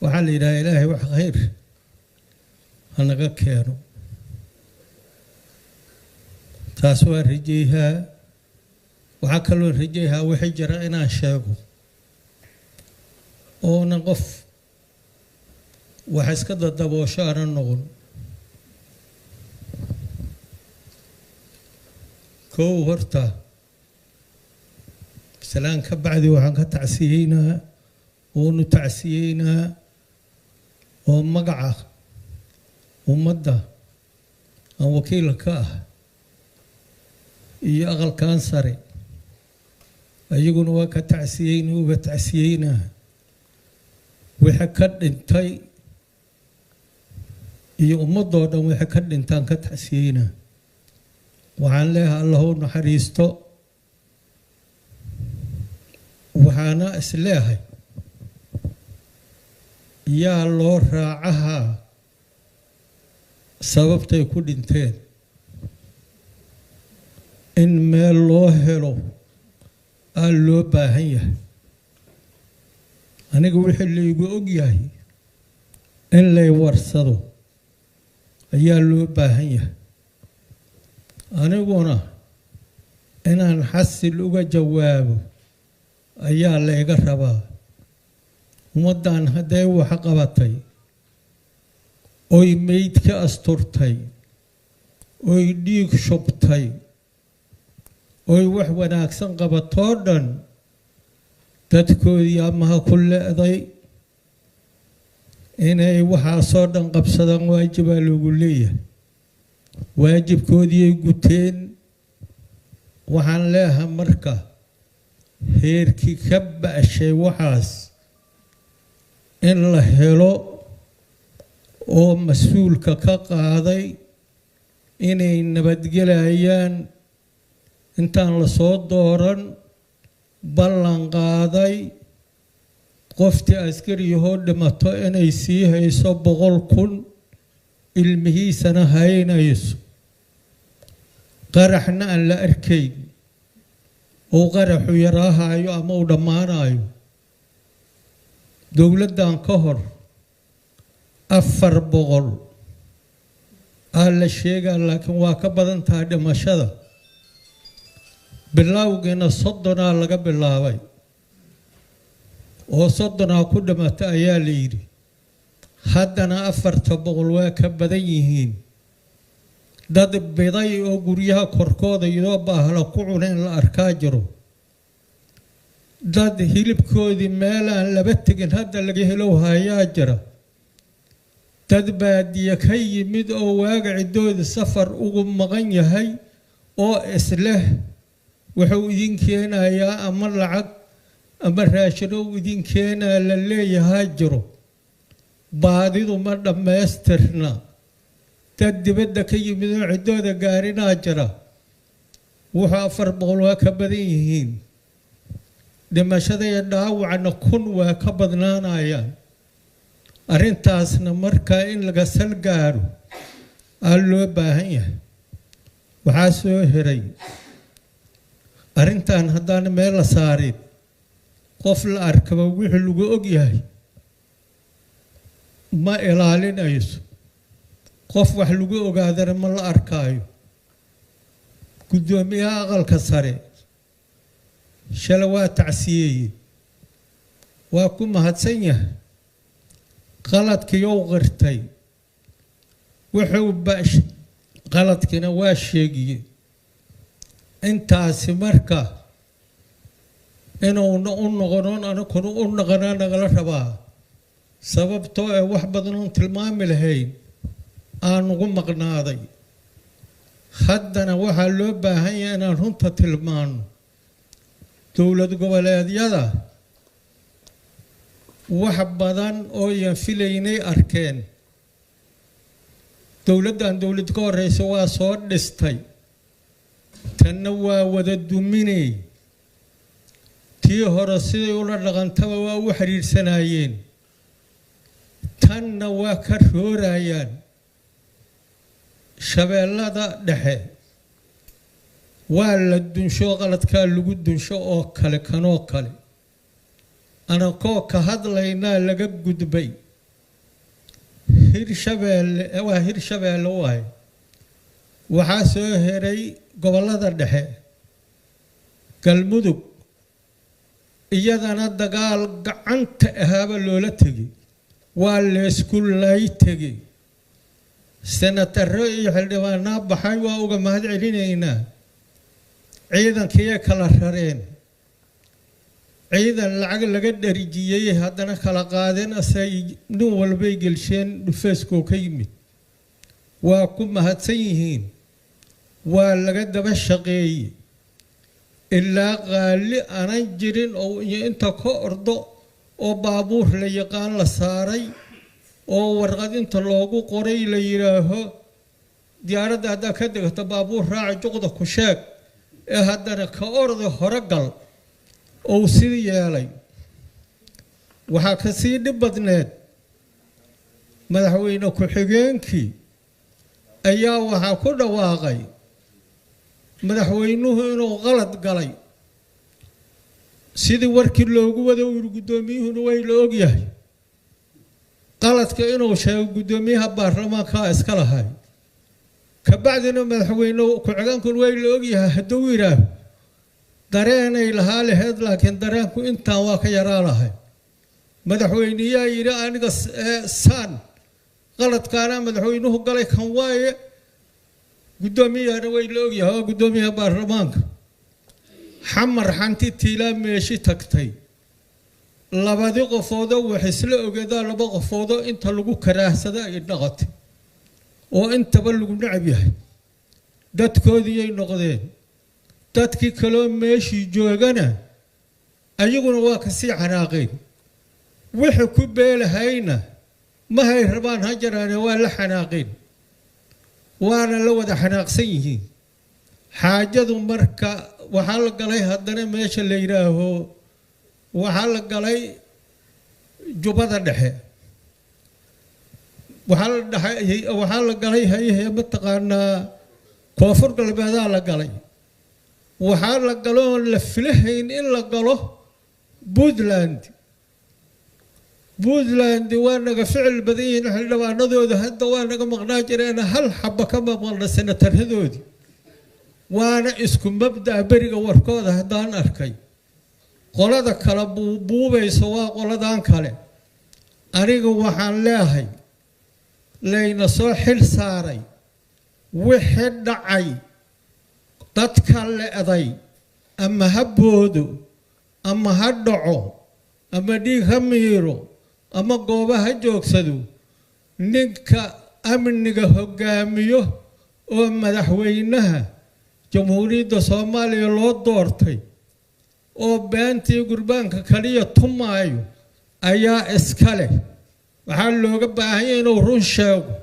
وحال إلهي وح خير أنا كانوا تاسوا رجيها وعكلوا رجيها وحجر أنا شاقو ونقف وحسكت الدبوشار النغل كو هرتا سلام كبعدي وعنك تعسيينا ونتعسيينا ومقعة ومدة وكيلك يأغل كانسري أيقون وكا تعسيين وبتعسيينا وحكد انتي يؤمضوا دم وحكد انتان كتعسيينا وعن لها الله نحريستو وحانا اسلاها يا الله راعها سببتي كل انتين إن ما الله هلو قال له باهية أنا أقول اللي يقول ياهي إن لا يورثه يا له باهية أنا أقول أنا نحس له جوابه أيا لا يقربا ومدان هداي وحقبتي أي ميت كأسترتي أي ديك شبتي أي وحونا أكسن قبطوردن تذكر يا مها كل أضي إني وحا صوردن قبصدن واجب الوقلية واجب كودي قتين وحان لها مركة هيركي كب الشي وحاس إن لهلو أو مسؤول كقاضي إني نبدجليان intaan la soo dooran ballan qaaday qoftii askariyahoo dhimato inay sii hayso 100,000 ilmihiisana haynayso qaraxna aan la arkayn oo qaraxu yaraahayo ama uu dhammaanayo dowladdan ka hor 400 la sheegaa laakiin waa ka badan tahay dhimashada bilawgeena 30 laga bilaabay oo 30 ku dhamatay ayaa la yiri haddana 400 waa ka badan yihiin dad biday oo guryaha korkooda iyadoo baahla ku cuneen la arkaa jiro dad hilibkoodii meel aan laba tegin hadda laga helo hayaa jira dad baadiye ka yimid oo waaga cidooda safar ugu maqan yahay oo isleh wuxuu idin keenayaa ama lacag ama raashino idin keenaa la leeyahay jiro baadidu ma dhammaystirna dad dibadda ka yimid oo cidooda gaarinaa jira wuxuu 400 waa ka badan yihiin dhimashada iyo dhaawacna 1,000 waa ka badnaanayaan arrintaasna markaa in laga sal gaaro aa loo baahan yahay waxaa soo heray arrintan haddaan meel la saarin qof la arkaba wixii lagu og yahay ma ilaalinayso qof wax lagu ogaadana ma la arkaayo gudoomiyaha aqalka sare shalay waa tacsiyeeyey waa ku mahadsan yahay qaladkii uu qirtay wuxuu qaladkiina waa sheegiyey intaasi marka inuu u noqonon anakuna u noqonaa nagala rabaa sababtoo ee wax badan oon tilmaami lahayn aan ugu maqnaaday haddana waxaa loo baahan yahay inaan runta tilmaano dowlad goboleedyada wax badan oo yan filaynay arkeen dowladdan dowlad ka horeysa waa soo dhistay tanna waa wada duminay tii hore siday ula dhaqantaba waa u xiriirsanayeen tanna waa ka roorayaan shabeellada dhexe waa la dunsho qaladkaa lagu dunsho oo kale kanoo kale anakoo ka hadlaynaa laga gudbay hirshabelle waay waxaa soo heray gobolada dhexe galmudug iyadana dagaal gacanta ahaaba loola tegay waa la isku lay tegay senataro iyo xildhibaanaa baxay waa uga mahad celinaynaa ciidankii kala rareen ciidan lacag laga dharijiyay haddana kala qaadeen asay nin walbay gelsheen dhufeeskoo ka yimid waa ku mahadsan yihiin waa laga daba shaqeeyey ilaa qaali aanan jirin oo inta ka ordo oo baabuur la yaqaan la saaray oo warqad inta loogu qoray la yiraaho diyaaradda hadda ka degto baabuur raac juqda ku sheeg ee haddana ka ordo hore gal oo sidii yeelay waxaa ka sii dhib badneed madaxweyne ku-xigeenkii ayaa waxaa ku dhawaaqay madaxweynuhu inuu qalad galay sidii warkii loogu wada uu gudoomiyuhuna way la ogyahay qaladka inuu sheego gudoomiyaha baarlamaanka iska lahay ka bacdina madaxweynuhu ku-xigeenku way la ogyahay hadduu yiraahdo dareenay lahaa lahayd laakiin dareenku intaan waa ka yaraa lahay madaxweynayaa yidhi aniga saan qaladkaana madaxweynuhu galay kan waaye gudoomiyahana way la ogyahay waa gudoomiyaha baarlamaanka xamar xanti tiilaa meeshi tagtay labadii qofoodoo wax isla ogeedaa laba qofoodoo inta lagu karaahsada ay dhaqatay oo intaba lagu nacab yahay dadkoodiyay noqdeen dadkii kaloo meeshii joogana ayaguna waa ka sii xanaaqeen wixii ku beelahayna mahay rabaan ha jaraane waa la xanaaqeen waana la wada xanaaqsan yihiin xaajadu marka waxaa la galay haddana meesha la yidhaaho waxaa la galay jubbada dhexe waxaa la galay hayahee mataqaanaa koonfur galbeedaa la galay waxaa la galo oon la filahayn in la galo puntland waa naga ficil badan yihiin xildhibaanadooda hadda waa naga maqnaa jireen hal xaba ka maqna senataradoodii waana isku mabda'a beriga warkooda haddaan arkay qolada kale buubayso waa qoladan kale aniga waxaan leehay layna soo xil saaray wixii dhacay dadka leeday ama ha boodo ama ha dhaco ama dhiig ha miiro ama gooba ha joogsado ninka amniga hogaamiyo oo madaxweynaha jamhuuriyadda Soomaaliya loo doortay oo beentii gurbaanka kaliya tumaayo ayaa iskale waxaa looga baahan yahay inuu run sheego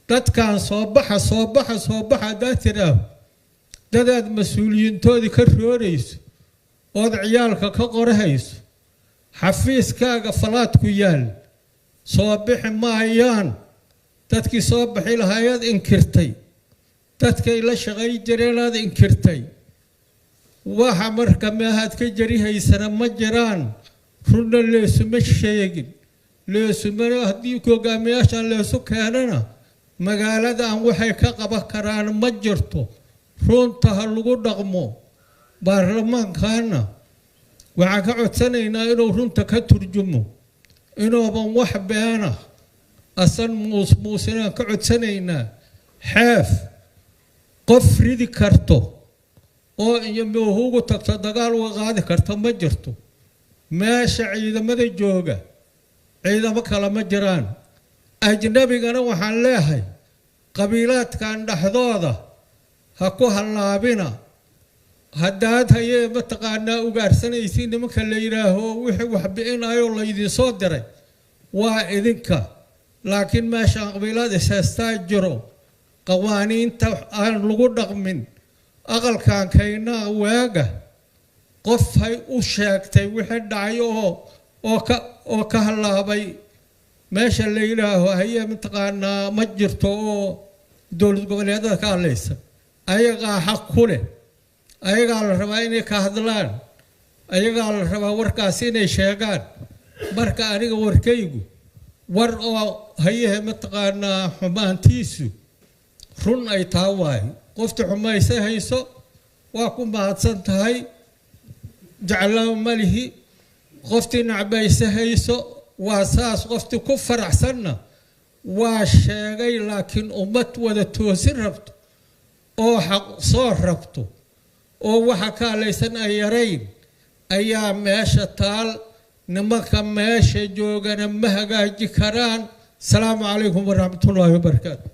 dadkan soo baxa daatiraah dadaad mas'uuliyiintoodii ka roorayso ood ciyaalka ka qorahayso xafiiskaaga falaad ku yaal soo bixi maayaan dadkii soo bixi lahaayad inkirtay dadkay la shaqay jireenaad inkirtay waxa marka maahaad ka jarihaysana ma jiraan runna leesuma sheegin leesumana haddii hogaamiyaashan leesu keenana magaaladan waxay ka qaban karaan ma jirto runta ha lagu dhaqmo baarlamaankana waxaan ka codsanaynaa inuu runta ka turjumo inuuban wax beena asan muusinaan ka codsanaynaa xeef qof ridi karto oo iyo ugu tagto dagaal uga qaadi karto ma jirto meesha ciidamada jooga ciidamo kale ma jiraan ajnabigana waxaan leeyahay qabiilaadkan dhaxdooda ha ku halaabina haddaad hayee mataqaanaa ugaarsanaysiin nimanka la yidhaaho wixii wax bi'inayo la idin soo diray waa idinka laakiin meeshaan qabiilad ishaystaa jiro qawaaniinta aan lagu dhaqmin aqalkan kaynaa waaga qof hay u sheegtay wixii dhacay oo ka halaabay meesha la yidhaaho hayee mataqaanaa ma jirto oo dowlad goboleedyada ka hadlaysa ayagaa xaq ku leh ayagaa la rabaa inay ka hadlaan ayagaa la rabaa warkaas inay sheegaan marka aniga warkaygu war oo hayaha mataqaanaa xumaantiisu run ay taa waay qofta xumaysa hayso waa ku mahadsan tahay jaclaa malihi qofti nacbaysa hayso waa saas qofti ku faraxsanna waa sheegay laakiin ummad wada toosin rabto oo xaq soo rabto oo waxa kaalaysan ay yarayn ayaa meesha taal nimanka meesha joogana ma hagaaji karaan. Salaamu calaykum waraxmatullaahi wabarakaatu.